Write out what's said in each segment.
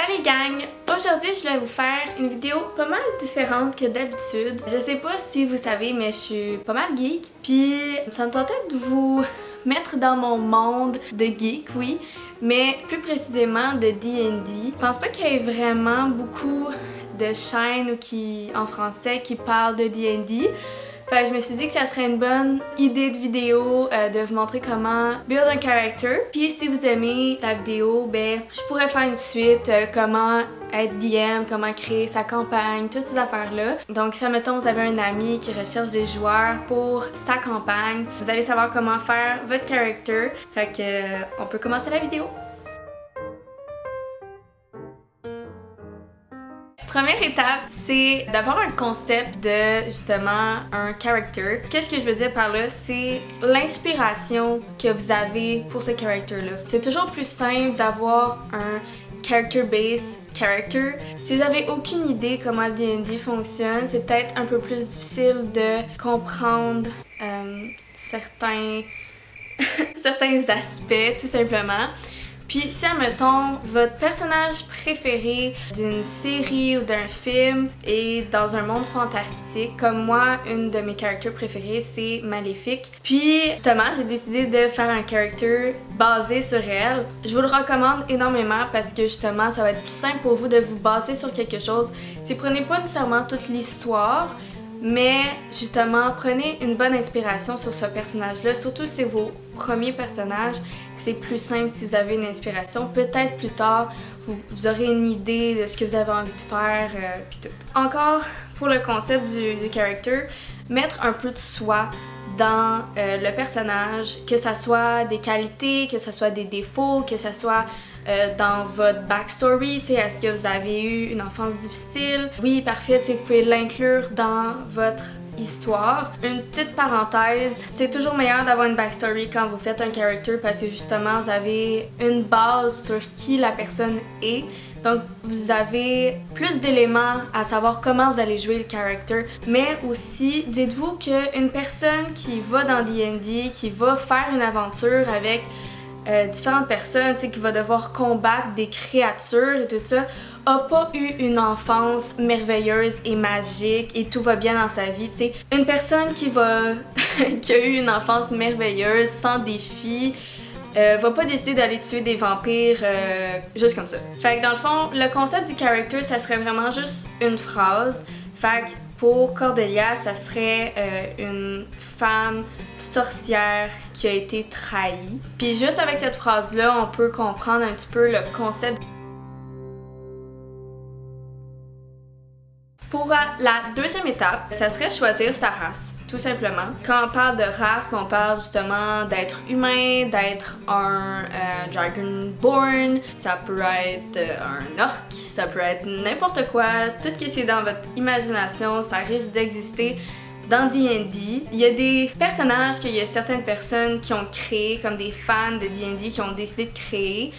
Salut gang! Aujourd'hui, je voulais vous faire une vidéo pas mal différente que d'habitude. Je sais pas si vous savez, mais je suis pas mal geek. Puis ça me tentait de vous mettre dans mon monde de geek, oui, mais plus précisément de D&D. Je pense pas qu'il y ait vraiment beaucoup de chaînes en français qui parlent de D&D. Fait que je me suis dit que ça serait une bonne idée de vidéo de vous montrer comment build un character. Puis si vous aimez la vidéo, ben je pourrais faire une suite, comment être DM, comment créer sa campagne, toutes ces affaires-là. Donc si admettons vous avez un ami qui recherche des joueurs pour sa campagne, vous allez savoir comment faire votre character. Fait que on peut commencer la vidéo. Première étape, c'est d'avoir un concept de justement un character. Qu'est-ce que je veux dire par là? C'est l'inspiration que vous avez pour ce character-là. C'est toujours plus simple d'avoir un character-based character. Si vous avez aucune idée comment D&D fonctionne, c'est peut-être un peu plus difficile de comprendre certains aspects, tout simplement. Puis si, admettons, votre personnage préféré d'une série ou d'un film est dans un monde fantastique, comme moi, une de mes characters préférés, c'est Maléfique. Puis, justement, j'ai décidé de faire un character basé sur elle. Je vous le recommande énormément parce que, justement, ça va être plus simple pour vous de vous baser sur quelque chose. Si prenez pas nécessairement toute l'histoire, mais justement, prenez une bonne inspiration sur ce personnage-là, surtout si c'est vos premiers personnages. C'est plus simple si vous avez une inspiration. Peut-être plus tard, vous aurez une idée de ce que vous avez envie de faire, puis tout. Encore, pour le concept du character, mettre un peu de soi dans le personnage, que ça soit des qualités, que ça soit des défauts, que ça soit dans votre backstory, tu sais, est-ce que vous avez eu une enfance difficile? Oui, parfait, tu sais, vous pouvez l'inclure dans votre histoire. Une petite parenthèse, c'est toujours meilleur d'avoir une backstory quand vous faites un character parce que justement, vous avez une base sur qui la personne est. Donc, vous avez plus d'éléments à savoir comment vous allez jouer le character. Mais aussi, dites-vous qu'une personne qui va dans D&D, qui va faire une aventure avec différentes personnes, tu sais, qui va devoir combattre des créatures et tout ça, a pas eu une enfance merveilleuse et magique et tout va bien dans sa vie, tu sais. Une personne qui a eu une enfance merveilleuse, sans défis, va pas décider d'aller tuer des vampires juste comme ça. Fait que dans le fond, le concept du character, ça serait vraiment juste une phrase. Fait que pour Cordelia, ça serait une femme sorcière qui a été trahie. Puis juste avec cette phrase-là, on peut comprendre un petit peu le concept. Pour la deuxième étape, ça serait choisir sa race, tout simplement. Quand on parle de race, on parle justement d'être humain, d'être un Dragonborn, ça peut être un orc, ça peut être n'importe quoi, tout ce qui est dans votre imagination, ça risque d'exister dans D&D. Il y a des personnages qu'il y a certaines personnes qui ont créé, comme des fans de D&D qui ont décidé de créer.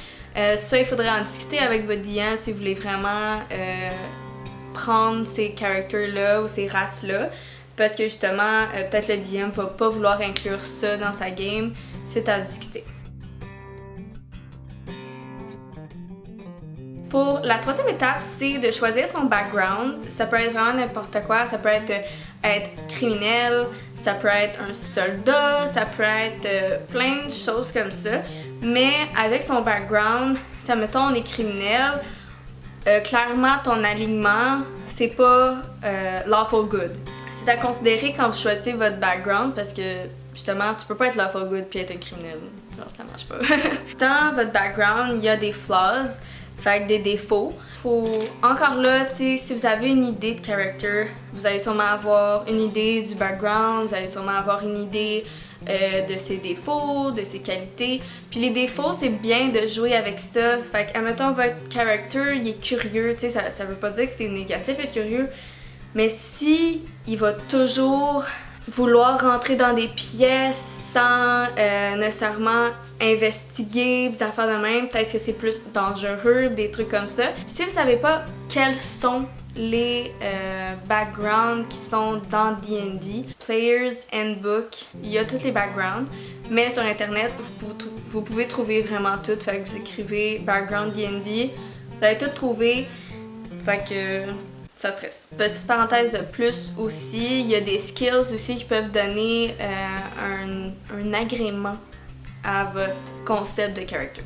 Ça, il faudrait en discuter avec votre DM si vous voulez vraiment prendre ces characters-là ou ces races-là. Parce que justement, peut-être le DM va pas vouloir inclure ça dans sa game. C'est à discuter. Pour la troisième étape, c'est de choisir son background. Ça peut être vraiment n'importe quoi. Ça peut être criminel, ça peut être un soldat, ça peut être plein de choses comme ça. Mais avec son background, ça mettons on est criminel, clairement ton alignement, c'est pas lawful good. C'est à considérer quand vous choisissez votre background parce que justement, tu peux pas être lawful good puis être un criminel. Genre, ça marche pas. Dans votre background, il y a des flaws, fait que des défauts. Faut encore là, tu sais, si vous avez une idée de character, vous allez sûrement avoir une idée du background, vous allez sûrement avoir une idée de ses défauts, de ses qualités. Puis les défauts, c'est bien de jouer avec ça. Fait que, admettons, votre character, il est curieux, tu sais, ça veut pas dire que c'est négatif être curieux, mais si il va toujours vouloir rentrer dans des pièces sans nécessairement investiguer, des affaires de même, peut-être que c'est plus dangereux, des trucs comme ça. Si vous savez pas quels sont les backgrounds qui sont dans D&D, Players Handbook, il y a tous les backgrounds, mais sur internet vous pouvez trouver vraiment tout. Fait que vous écrivez background D&D, Vous avez tout trouvé, fait que ça stresse. Petite parenthèse de plus aussi, il y a des skills aussi qui peuvent donner un agrément à votre concept de character.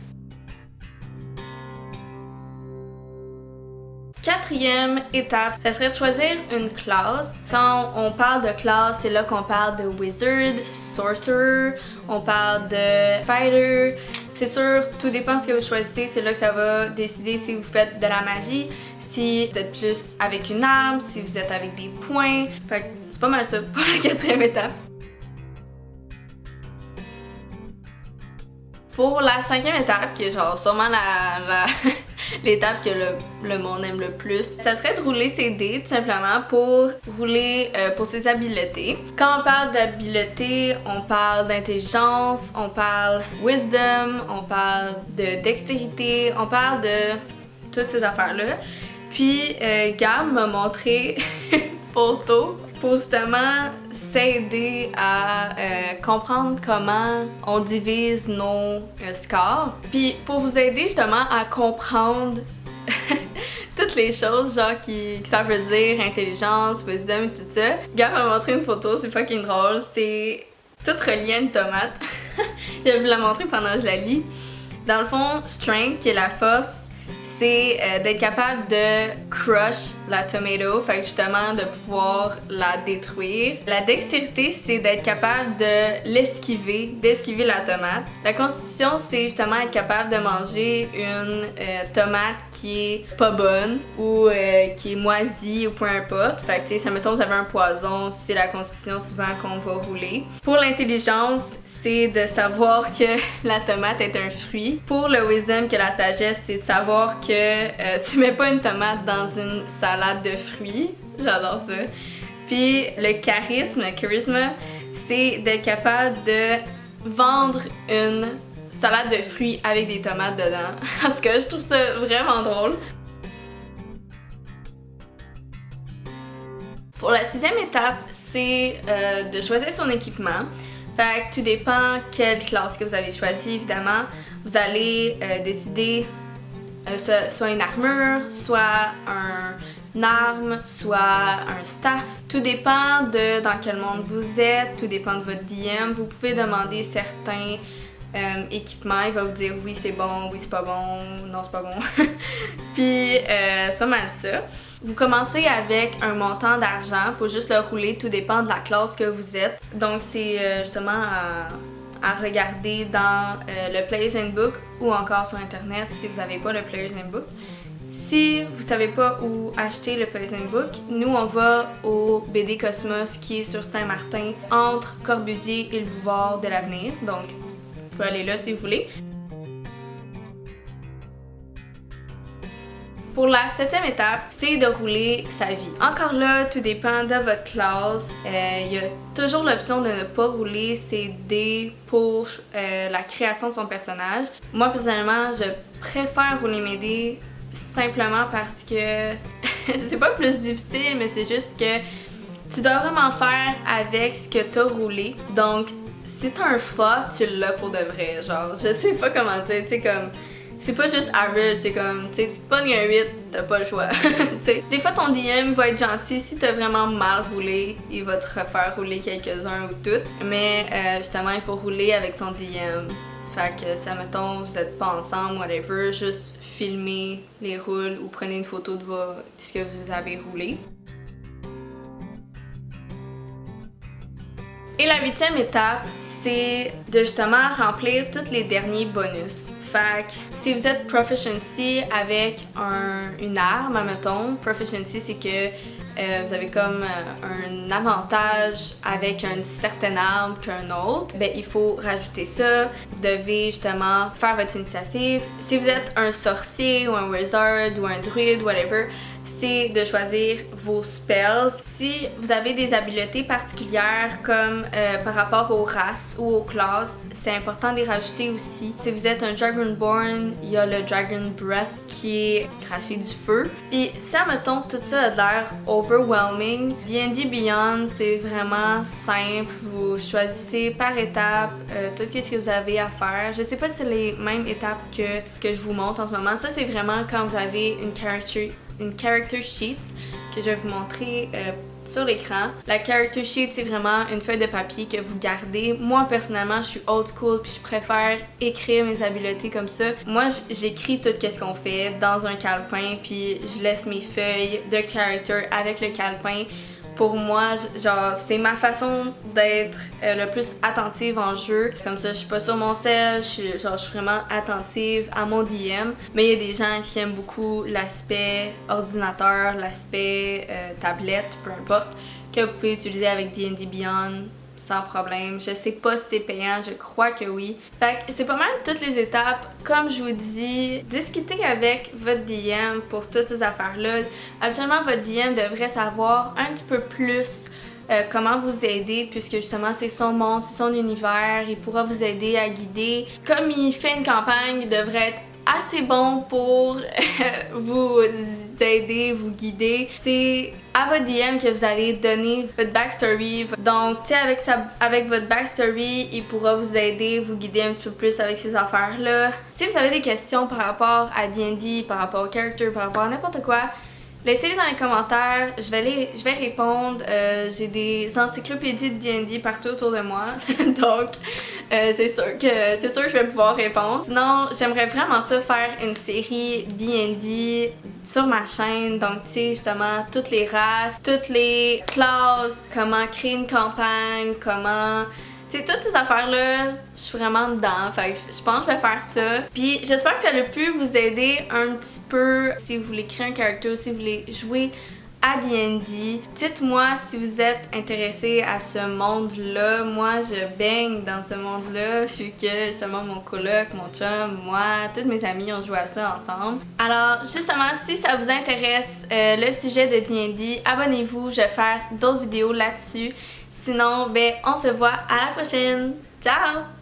Quatrième étape, ça serait de choisir une classe. Quand on parle de classe, c'est là qu'on parle de wizard, sorcerer, on parle de fighter. C'est sûr, tout dépend de ce que vous choisissez, c'est là que ça va décider si vous faites de la magie, si vous êtes plus avec une arme, si vous êtes avec des poings. Fait que c'est pas mal ça pour la quatrième étape. Pour la cinquième étape, qui est genre sûrement l'étape que le monde aime le plus, ça serait de rouler ses dés tout simplement pour rouler pour ses habiletés. Quand on parle d'habileté, on parle d'intelligence, on parle wisdom, on parle de dextérité, on parle de toutes ces affaires-là. Puis Gab m'a montré une photo pour justement s'aider à comprendre comment on divise nos scores. Puis pour vous aider justement à comprendre toutes les choses genre qui ça veut dire, intelligence, wisdom et tout ça, Gab m'a montré une photo, c'est fucking drôle, c'est tout relié à une tomate. Je vais vous la montrer pendant que je la lis. Dans le fond, strength, qui est la force, c'est d'être capable de crush la tomato, fait que justement de pouvoir la détruire. La dextérité, c'est d'être capable de d'esquiver la tomate. La constitution, c'est justement être capable de manger une tomate qui est pas bonne ou qui est moisie ou peu importe. Fait que tu sais, ça mettons vous avez un poison, c'est la constitution souvent qu'on va rouler. Pour l'intelligence, c'est de savoir que la tomate est un fruit. Pour le wisdom, que la sagesse, c'est de savoir que tu mets pas une tomate dans une salade de fruits. J'adore ça. Puis le charisme, c'est d'être capable de vendre une salade de fruits avec des tomates dedans. En tout cas, je trouve ça vraiment drôle. Pour la sixième étape, c'est de choisir son équipement. Fait que tout dépend quelle classe que vous avez choisi, évidemment. Vous allez décider soit une armure, soit une arme, soit un staff. Tout dépend de dans quel monde vous êtes, tout dépend de votre DM. Vous pouvez demander certains équipements, il va vous dire oui c'est bon, oui c'est pas bon, non c'est pas bon. Puis c'est pas mal ça. Vous commencez avec un montant d'argent, faut juste le rouler, tout dépend de la classe que vous êtes. Donc c'est justement à regarder dans le Player's Handbook ou encore sur internet si vous n'avez pas le Player's Handbook. Si vous savez pas où acheter le Player's Handbook, nous on va au BD Cosmos qui est sur Saint-Martin entre Corbusier et le Boulevard de l'Avenir. Donc vous pouvez aller là si vous voulez. Pour la septième étape, c'est de rouler sa vie. Encore là, tout dépend de votre classe. Il y a toujours l'option de ne pas rouler ses dés pour la création de son personnage. Moi, personnellement, je préfère rouler mes dés simplement parce que c'est pas plus difficile, mais c'est juste que tu dois vraiment faire avec ce que t'as roulé. Donc, si t'as un flop, tu l'as pour de vrai. Genre, je sais pas comment dire, tu sais, comme. C'est pas juste average, c'est comme, tu sais, si tu pognes un 8, t'as pas le choix. Des fois, ton DM va être gentil. Si t'as vraiment mal roulé, il va te refaire rouler quelques-uns ou toutes. Mais justement, il faut rouler avec ton DM. Fait que, si admettons, vous êtes pas ensemble, whatever, juste filmez les roules ou prenez une photo de ce que vous avez roulé. Et la huitième étape, c'est de justement remplir tous les derniers bonus. Fait que si vous êtes proficiency avec une arme, admettons, proficiency c'est que vous avez comme un avantage avec une certaine arme qu'un autre, ben il faut rajouter ça. Vous devez justement faire votre initiative. Si vous êtes un sorcier ou un wizard ou un druide, whatever, c'est de choisir vos spells. Si vous avez des habiletés particulières comme par rapport aux races ou aux classes, c'est important de les rajouter aussi. Si vous êtes un Dragonborn, il y a le Dragon Breath qui est cracher du feu. Puis si admettons tout ça a l'air overwhelming, D&D Beyond c'est vraiment simple. Vous choisissez par étape tout ce que vous avez à faire. Je sais pas si c'est les mêmes étapes que je vous montre en ce moment. Ça c'est vraiment quand vous avez une character sheet que je vais vous montrer sur l'écran. La character sheet, c'est vraiment une feuille de papier que vous gardez. Moi, personnellement, je suis old school puis je préfère écrire mes habiletés comme ça. Moi, j'écris tout ce qu'on fait dans un calepin puis je laisse mes feuilles de character avec le calepin. Pour moi, genre, c'est ma façon d'être le plus attentive en jeu. Comme ça, je suis pas sur mon sel, je suis vraiment attentive à mon DM. Mais il y a des gens qui aiment beaucoup l'aspect ordinateur, l'aspect tablette, peu importe, que vous pouvez utiliser avec D&D Beyond sans problème. Je sais pas si c'est payant, je crois que oui. Fait que c'est pas mal toutes les étapes. Comme je vous dis, discutez avec votre DM pour toutes ces affaires-là. Habituellement, votre DM devrait savoir un petit peu plus comment vous aider, puisque justement c'est son monde, c'est son univers, il pourra vous aider à guider. Comme il fait une campagne, il devrait être assez bon pour vous aider, vous guider. C'est à votre DM que vous allez donner votre backstory. Donc, tu sais, avec votre backstory, il pourra vous aider, vous guider un petit peu plus avec ces affaires-là. Si vous avez des questions par rapport à D&D, par rapport au character, par rapport à n'importe quoi, laissez-les dans les commentaires, je vais répondre. J'ai des encyclopédies de D&D partout autour de moi, donc c'est sûr que je vais pouvoir répondre. Sinon, j'aimerais vraiment ça faire une série D&D sur ma chaîne, donc tu sais justement toutes les races, toutes les classes, comment créer une campagne, comment... C'est toutes ces affaires-là, je suis vraiment dedans, fait que je pense que je vais faire ça. Puis j'espère que ça a pu vous aider un petit peu si vous voulez créer un character, si vous voulez jouer à D&D. Dites-moi si vous êtes intéressé à ce monde-là. Moi, je baigne dans ce monde-là, vu que justement mon coloc, mon chum, moi, tous mes amis ont joué à ça ensemble. Alors, justement, si ça vous intéresse le sujet de D&D, abonnez-vous, je vais faire d'autres vidéos là-dessus. Sinon, ben, on se voit à la prochaine. Ciao!